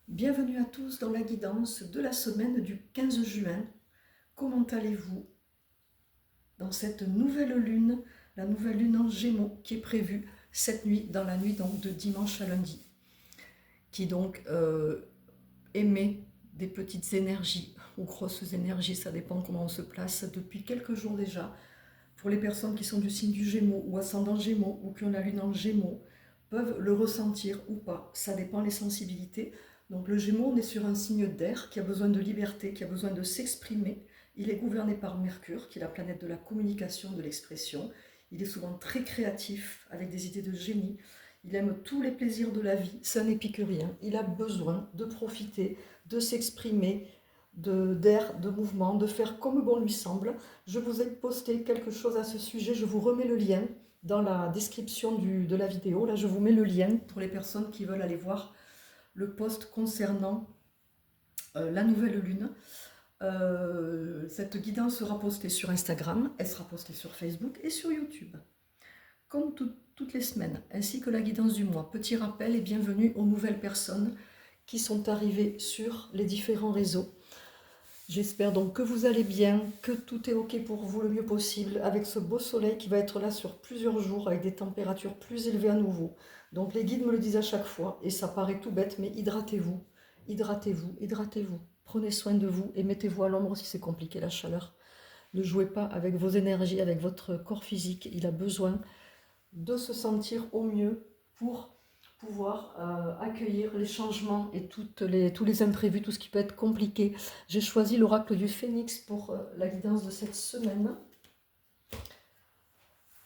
Bienvenue à tous dans la guidance de la semaine du 15 juin. Comment allez-vous dans cette nouvelle lune, la nouvelle lune en Gémeaux qui est prévue cette nuit, dans la nuit donc de dimanche à lundi, qui donc émet des petites énergies ou grosses énergies, ça dépend comment on se place, depuis quelques jours déjà. Pour les personnes qui sont du signe du Gémeaux ou ascendant Gémeaux ou qui ont la lune en Gémeaux, peuvent le ressentir ou pas, ça dépend des sensibilités. Donc le Gémeaux, on est sur un signe d'air qui a besoin de liberté, qui a besoin de s'exprimer. Il est gouverné par Mercure, qui est la planète de la communication, de l'expression. Il est souvent très créatif, avec des idées de génie. Il aime tous les plaisirs de la vie, c'est un épicurien. Il a besoin de profiter, de s'exprimer, d'air, de mouvement, de faire comme bon lui semble. Je vous ai posté quelque chose à ce sujet, je vous remets le lien dans la description de la vidéo. Là, je vous mets le lien pour les personnes qui veulent aller voir le post concernant la nouvelle lune. Cette guidance sera postée sur Instagram, elle sera postée sur Facebook et sur YouTube, comme toutes les semaines, ainsi que la guidance du mois. Petit rappel et bienvenue aux nouvelles personnes qui sont arrivées sur les différents réseaux. J'espère donc que vous allez bien, que tout est ok pour vous le mieux possible, avec ce beau soleil qui va être là sur plusieurs jours, avec des températures plus élevées à nouveau. Donc les guides me le disent à chaque fois, et ça paraît tout bête, mais hydratez-vous, hydratez-vous, hydratez-vous. Prenez soin de vous et mettez-vous à l'ombre si c'est compliqué la chaleur. Ne jouez pas avec vos énergies, avec votre corps physique. Il a besoin de se sentir au mieux pour pouvoir accueillir les changements et tous les imprévus, tout ce qui peut être compliqué. J'ai choisi l'oracle du Phénix pour la guidance de cette semaine.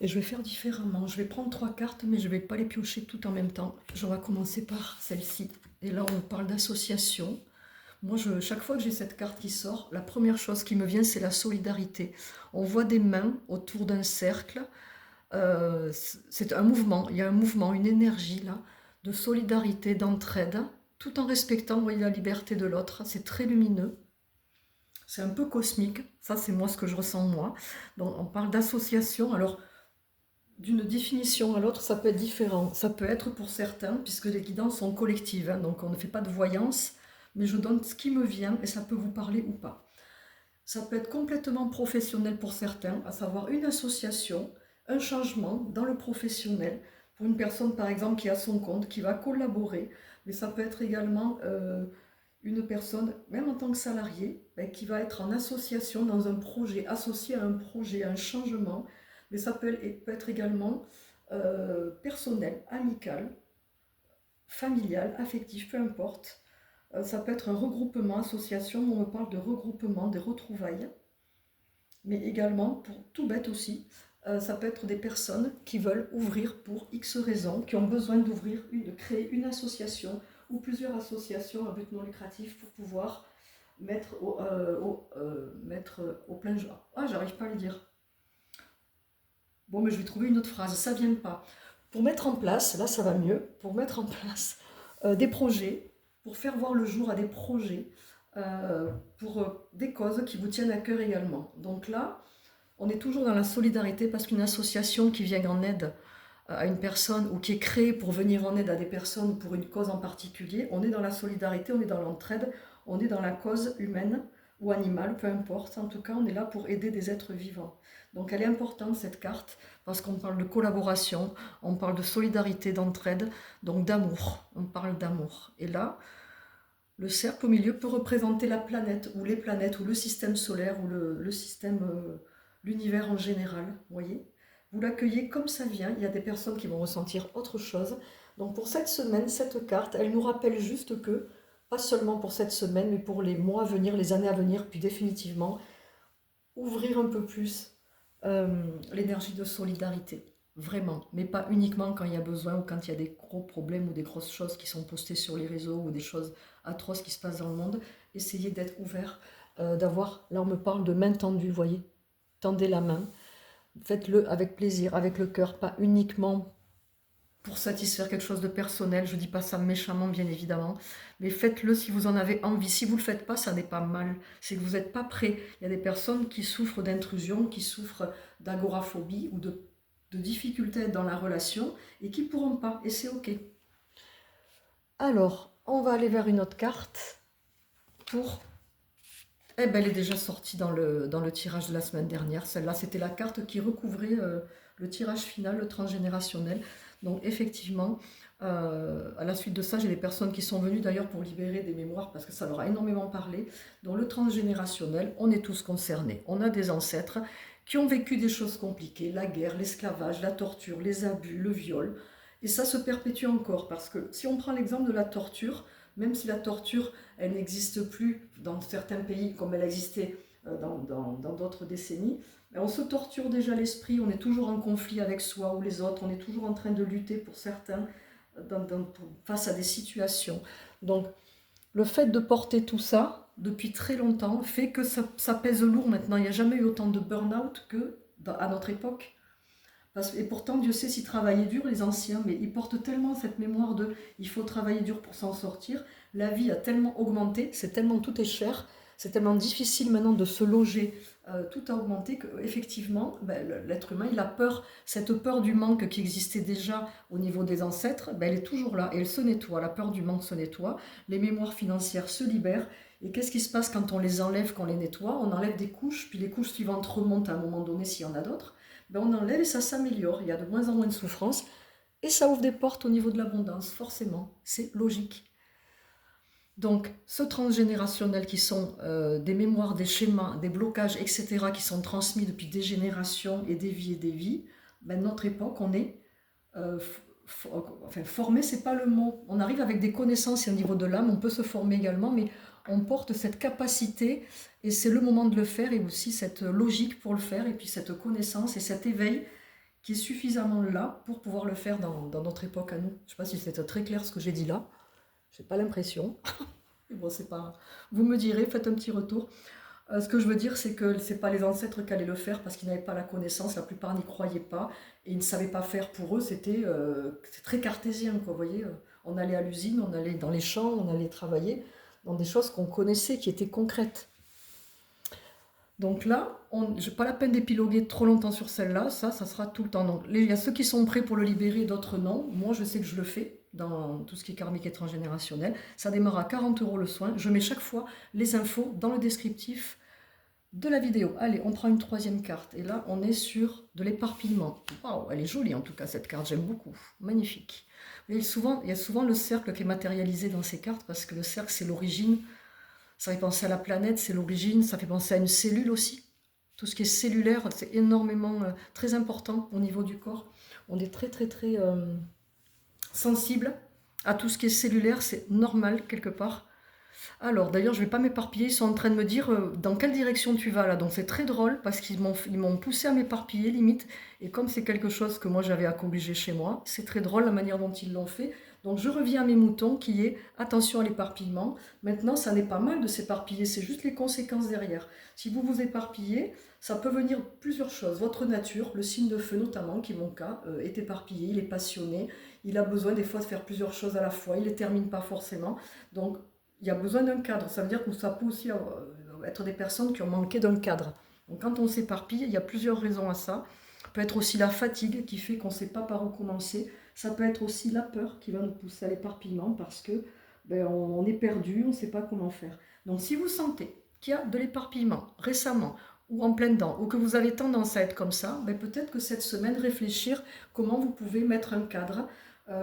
Et je vais faire différemment. Je vais prendre 3 cartes, mais je ne vais pas les piocher toutes en même temps. Je vais commencer par celle-ci. Et là, on parle d'association. Moi, chaque fois que j'ai cette carte qui sort, la première chose qui me vient, c'est la solidarité. On voit des mains autour d'un cercle. C'est un mouvement, il y a un mouvement, une énergie là, de solidarité, d'entraide, tout en respectant, vous voyez, la liberté de l'autre. C'est très lumineux, c'est un peu cosmique, ça c'est moi ce que je ressens moi. Donc on parle d'association, alors d'une définition à l'autre ça peut être différent. Ça peut être pour certains, puisque les guidances sont collectives, hein, donc on ne fait pas de voyance, mais je donne ce qui me vient et ça peut vous parler ou pas. Ça peut être complètement professionnel pour certains, à savoir une association, un changement dans le professionnel, pour une personne par exemple qui a son compte, qui va collaborer, mais ça peut être également une personne, même en tant que salarié, qui va être en association dans un projet, associé à un projet, à un changement, mais ça peut être également personnel, amical, familial, affectif, peu importe. Ça peut être un regroupement, association, on me parle de regroupement, des retrouvailles, mais également, pour tout bête aussi, ça peut être des personnes qui veulent ouvrir pour X raisons, qui ont besoin d'ouvrir, de créer une association ou plusieurs associations à but non lucratif pour pouvoir mettre au plein jour. Ah, j'arrive pas à le dire. Bon, mais je vais trouver une autre phrase, ça vient pas. Pour mettre en place, là ça va mieux, pour mettre en place des projets, pour faire voir le jour à des projets, pour des causes qui vous tiennent à cœur également. Donc là, on est toujours dans la solidarité parce qu'une association qui vient en aide à une personne ou qui est créée pour venir en aide à des personnes pour une cause en particulier, on est dans la solidarité, on est dans l'entraide, on est dans la cause humaine ou animale, peu importe. En tout cas, on est là pour aider des êtres vivants. Donc elle est importante cette carte parce qu'on parle de collaboration, on parle de solidarité, d'entraide, donc d'amour. On parle d'amour. Et là, le cercle au milieu peut représenter la planète ou les planètes ou le système solaire ou le système, l'univers en général. Vous voyez, vous l'accueillez comme ça vient. Il y a des personnes qui vont ressentir autre chose. Donc pour cette semaine, cette carte, elle nous rappelle juste que, pas seulement pour cette semaine, mais pour les mois à venir, les années à venir, puis définitivement, ouvrir un peu plus l'énergie de solidarité. Vraiment, mais pas uniquement quand il y a besoin ou quand il y a des gros problèmes ou des grosses choses qui sont postées sur les réseaux ou des choses atroces qui se passent dans le monde. Essayez d'être ouvert, d'avoir, là on me parle de main tendue, vous voyez, tendez la main, faites-le avec plaisir, avec le cœur, pas uniquement pour satisfaire quelque chose de personnel. Je ne dis pas ça méchamment, bien évidemment, mais faites-le si vous en avez envie. Si vous ne le faites pas, ça n'est pas mal. C'est que vous n'êtes pas prêt. Il y a des personnes qui souffrent d'intrusion, qui souffrent d'agoraphobie ou de difficultés dans la relation et qui ne pourront pas. Et c'est OK. Alors, on va aller vers une autre carte pour... Eh ben, elle est déjà sortie dans le tirage de la semaine dernière. Celle-là, c'était la carte qui recouvrait le tirage final, le transgénérationnel. Donc effectivement, à la suite de ça, j'ai des personnes qui sont venues d'ailleurs pour libérer des mémoires parce que ça leur a énormément parlé. Dans le transgénérationnel, on est tous concernés. On a des ancêtres qui ont vécu des choses compliquées, la guerre, l'esclavage, la torture, les abus, le viol. Et ça se perpétue encore parce que si on prend l'exemple de la torture, même si la torture, elle n'existe plus dans certains pays comme elle existait dans d'autres décennies, mais on se torture déjà l'esprit, on est toujours en conflit avec soi ou les autres, on est toujours en train de lutter pour certains face à des situations. Donc, le fait de porter tout ça depuis très longtemps fait que ça pèse lourd maintenant. Il n'y a jamais eu autant de burn-out à notre époque. Et pourtant, Dieu sait s'ils travaillaient dur, les anciens, mais ils portent tellement cette mémoire de il faut travailler dur pour s'en sortir. La vie a tellement augmenté, tout est cher, c'est tellement difficile maintenant de se loger, tout a augmenté qu'effectivement, l'être humain, il a peur, cette peur du manque qui existait déjà au niveau des ancêtres, elle est toujours là et elle se nettoie, la peur du manque se nettoie, les mémoires financières se libèrent. Et qu'est-ce qui se passe quand on les enlève, qu'on les nettoie? On enlève des couches, puis les couches suivantes remontent à un moment donné s'il y en a d'autres. On enlève et ça s'améliore, il y a de moins en moins de souffrance et ça ouvre des portes au niveau de l'abondance, forcément, c'est logique. Donc, ce transgénérationnel qui sont des mémoires, des schémas, des blocages, etc., qui sont transmis depuis des générations et des vies, notre époque, on est formé, c'est pas le mot. On arrive avec des connaissances et au niveau de l'âme, on peut se former également, mais on porte cette capacité et c'est le moment de le faire et aussi cette logique pour le faire et puis cette connaissance et cet éveil qui est suffisamment là pour pouvoir le faire dans notre époque à nous. Je ne sais pas si c'est très clair ce que j'ai dit là, j'ai pas l'impression. Bon, c'est pas... Vous me direz, faites un petit retour. Ce que je veux dire, c'est que ce n'est pas les ancêtres qui allaient le faire parce qu'ils n'avaient pas la connaissance, la plupart n'y croyaient pas et ils ne savaient pas faire pour eux, c'est très cartésien, quoi, vous voyez. On allait à l'usine, on allait dans les champs, on allait travailler dans des choses qu'on connaissait, qui étaient concrètes. Donc là, je n'ai pas la peine d'épiloguer trop longtemps sur celle-là, ça sera tout le temps. Donc, il y a ceux qui sont prêts pour le libérer, d'autres non. Moi, je sais que je le fais dans tout ce qui est karmique et transgénérationnel. Ça démarre à 40 € le soin. Je mets chaque fois les infos dans le descriptif de la vidéo. Allez, on prend une troisième carte. Et là, on est sur de l'éparpillement. Waouh, elle est jolie en tout cas, cette carte. J'aime beaucoup. Magnifique. Il y a souvent le cercle qui est matérialisé dans ces cartes parce que le cercle, c'est l'origine. Ça fait penser à la planète, c'est l'origine, ça fait penser à une cellule aussi. Tout ce qui est cellulaire, c'est énormément, très important au niveau du corps. On est très sensible à tout ce qui est cellulaire, c'est normal quelque part. Alors, d'ailleurs, je ne vais pas m'éparpiller, ils sont en train de me dire dans quelle direction tu vas là. Donc c'est très drôle parce qu'ils m'ont poussé à m'éparpiller limite. Et comme c'est quelque chose que moi j'avais à corriger chez moi, c'est très drôle la manière dont ils l'ont fait. Donc je reviens à mes moutons qui est attention à l'éparpillement. Maintenant, ça n'est pas mal de s'éparpiller, c'est juste les conséquences derrière. Si vous vous éparpillez, ça peut venir plusieurs choses. Votre nature, le signe de feu notamment, qui est mon cas, est éparpillé, il est passionné, il a besoin des fois de faire plusieurs choses à la fois, il ne les termine pas forcément. Donc il y a besoin d'un cadre, ça veut dire que ça peut aussi être des personnes qui ont manqué d'un cadre. Donc quand on s'éparpille, il y a plusieurs raisons à ça. Ça peut être aussi la fatigue qui fait qu'on ne sait pas par où commencer. Ça peut être aussi la peur qui va nous pousser à l'éparpillement parce que on est perdu, on ne sait pas comment faire. Donc si vous sentez qu'il y a de l'éparpillement récemment ou en plein dedans, ou que vous avez tendance à être comme ça, peut-être que cette semaine, réfléchir comment vous pouvez mettre un cadre,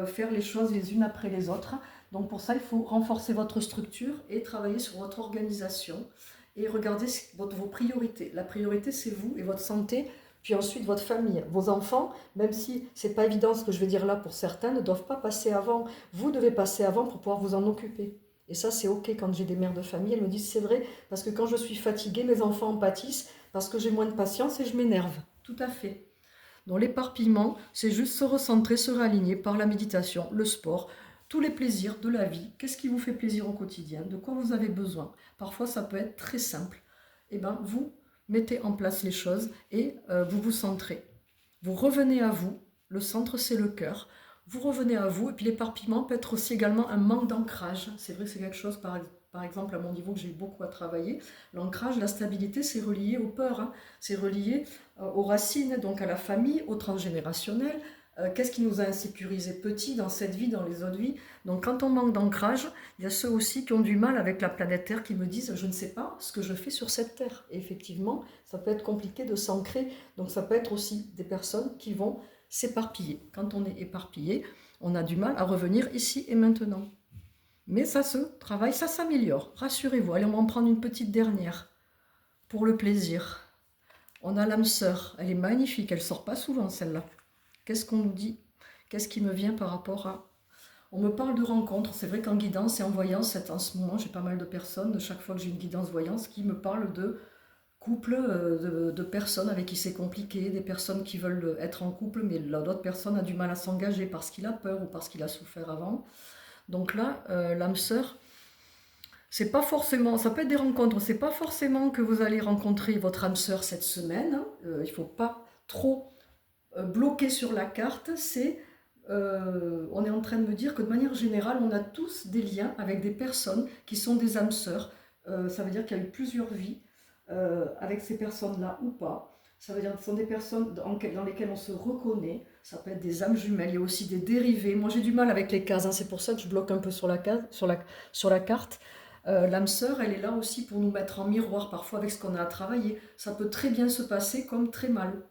faire les choses les unes après les autres. Donc pour ça, il faut renforcer votre structure et travailler sur votre organisation et regarder vos priorités. La priorité, c'est vous et votre santé, puis ensuite votre famille. Vos enfants, même si ce n'est pas évident ce que je vais dire là pour certains, ne doivent pas passer avant. Vous devez passer avant pour pouvoir vous en occuper. Et ça, c'est OK quand j'ai des mères de famille. Elles me disent, c'est vrai, parce que quand je suis fatiguée, mes enfants en pâtissent, parce que j'ai moins de patience et je m'énerve. Tout à fait. Donc l'éparpillement, c'est juste se recentrer, se réaligner par la méditation, le sport, tous les plaisirs de la vie. Qu'est-ce qui vous fait plaisir au quotidien? De quoi vous avez besoin? Parfois, ça peut être très simple. Vous mettez en place les choses et vous vous centrez. Vous revenez à vous. Le centre, c'est le cœur. Vous revenez à vous. Et puis l'éparpillement peut être aussi également un manque d'ancrage. C'est vrai que c'est quelque chose, par exemple, à mon niveau, que j'ai eu beaucoup à travailler. L'ancrage, la stabilité, c'est relié aux peurs. C'est relié aux racines, donc à la famille, au transgénérationnel, Qu'est-ce qui nous a insécurisé petit dans cette vie, dans les autres vies? Donc quand on manque d'ancrage, il y a ceux aussi qui ont du mal avec la planète Terre, qui me disent je ne sais pas ce que je fais sur cette Terre. Et effectivement, ça peut être compliqué de s'ancrer. Donc ça peut être aussi des personnes qui vont s'éparpiller. Quand on est éparpillé, on a du mal à revenir ici et maintenant. Mais ça se travaille, ça s'améliore. Rassurez-vous. Allez, on va en prendre une petite dernière pour le plaisir. On a l'âme sœur. Elle est magnifique. Elle sort pas souvent celle-là. Qu'est-ce qu'on nous dit? Qu'est-ce qui me vient par rapport à... On me parle de rencontres. C'est vrai qu'en guidance et en voyance, en ce moment, j'ai pas mal de personnes, de chaque fois que j'ai une guidance voyance, qui me parlent de couples, de personnes avec qui c'est compliqué, des personnes qui veulent être en couple, mais l'autre personne a du mal à s'engager parce qu'il a peur ou parce qu'il a souffert avant. Donc là, l'âme sœur, c'est pas forcément, ça peut être des rencontres, c'est pas forcément que vous allez rencontrer votre âme sœur cette semaine, hein. Il faut pas trop bloqué sur la carte, c'est on est en train de me dire que de manière générale, on a tous des liens avec des personnes qui sont des âmes sœurs. Ça veut dire qu'il y a eu plusieurs vies avec ces personnes-là ou pas. Ça veut dire que ce sont des personnes dans lesquelles on se reconnaît. Ça peut être des âmes jumelles, il y a aussi des dérivés. Moi, j'ai du mal avec les cases, hein. C'est pour ça que je bloque un peu sur la, case, sur la carte. L'âme sœur, elle est là aussi pour nous mettre en miroir parfois avec ce qu'on a à travailler. Ça peut très bien se passer comme très mal.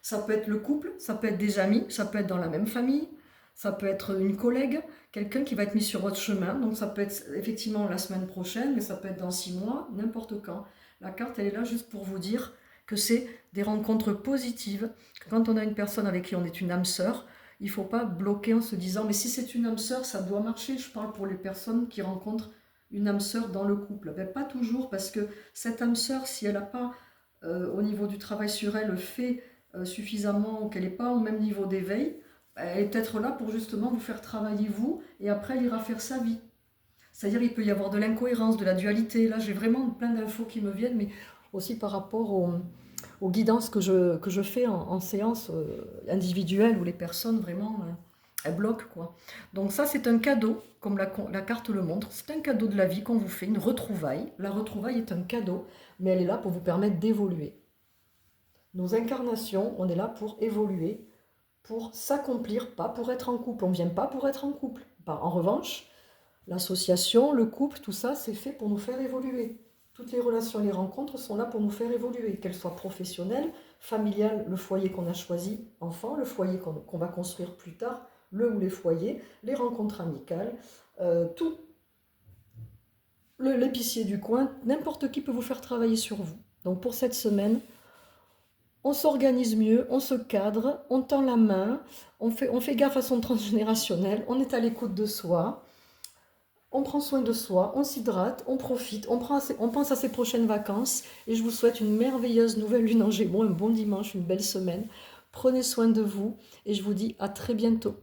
Ça peut être le couple, ça peut être des amis, ça peut être dans la même famille, ça peut être une collègue, quelqu'un qui va être mis sur votre chemin. Donc ça peut être effectivement la semaine prochaine, mais ça peut être dans 6 mois, n'importe quand. La carte, elle est là juste pour vous dire que c'est des rencontres positives. Que quand on a une personne avec qui on est une âme sœur, il ne faut pas bloquer en se disant « mais si c'est une âme sœur, ça doit marcher ». Je parle pour les personnes qui rencontrent une âme sœur dans le couple. Ben, pas toujours, parce que cette âme sœur, si elle n'a pas, au niveau du travail sur elle, fait suffisamment, qu'elle n'est pas au même niveau d'éveil, elle est peut-être là pour justement vous faire travailler vous, et après elle ira faire sa vie. C'est-à-dire il peut y avoir de l'incohérence, de la dualité. Là j'ai vraiment plein d'infos qui me viennent, mais aussi par rapport aux guidances que je fais en séance individuelle, où les personnes vraiment, elles bloquent quoi. Donc ça c'est un cadeau, comme la carte le montre, c'est un cadeau de la vie qu'on vous fait, une retrouvaille. La retrouvaille est un cadeau, mais elle est là pour vous permettre d'évoluer. Nos incarnations, on est là pour évoluer, pour s'accomplir, pas pour être en couple. On ne vient pas pour être en couple. En revanche, l'association, le couple, tout ça, c'est fait pour nous faire évoluer. Toutes les relations et les rencontres sont là pour nous faire évoluer, qu'elles soient professionnelles, familiales, le foyer qu'on a choisi, enfant, le foyer qu'on va construire plus tard, le ou les foyers, les rencontres amicales, tout. L'épicier du coin, n'importe qui peut vous faire travailler sur vous. Donc pour cette semaine, on s'organise mieux, on se cadre, on tend la main, on fait gaffe à son transgénérationnel, on est à l'écoute de soi, on prend soin de soi, on s'hydrate, on profite, on pense à ses prochaines vacances, et je vous souhaite une merveilleuse nouvelle lune en Gémeaux, un bon dimanche, une belle semaine. Prenez soin de vous et je vous dis à très bientôt.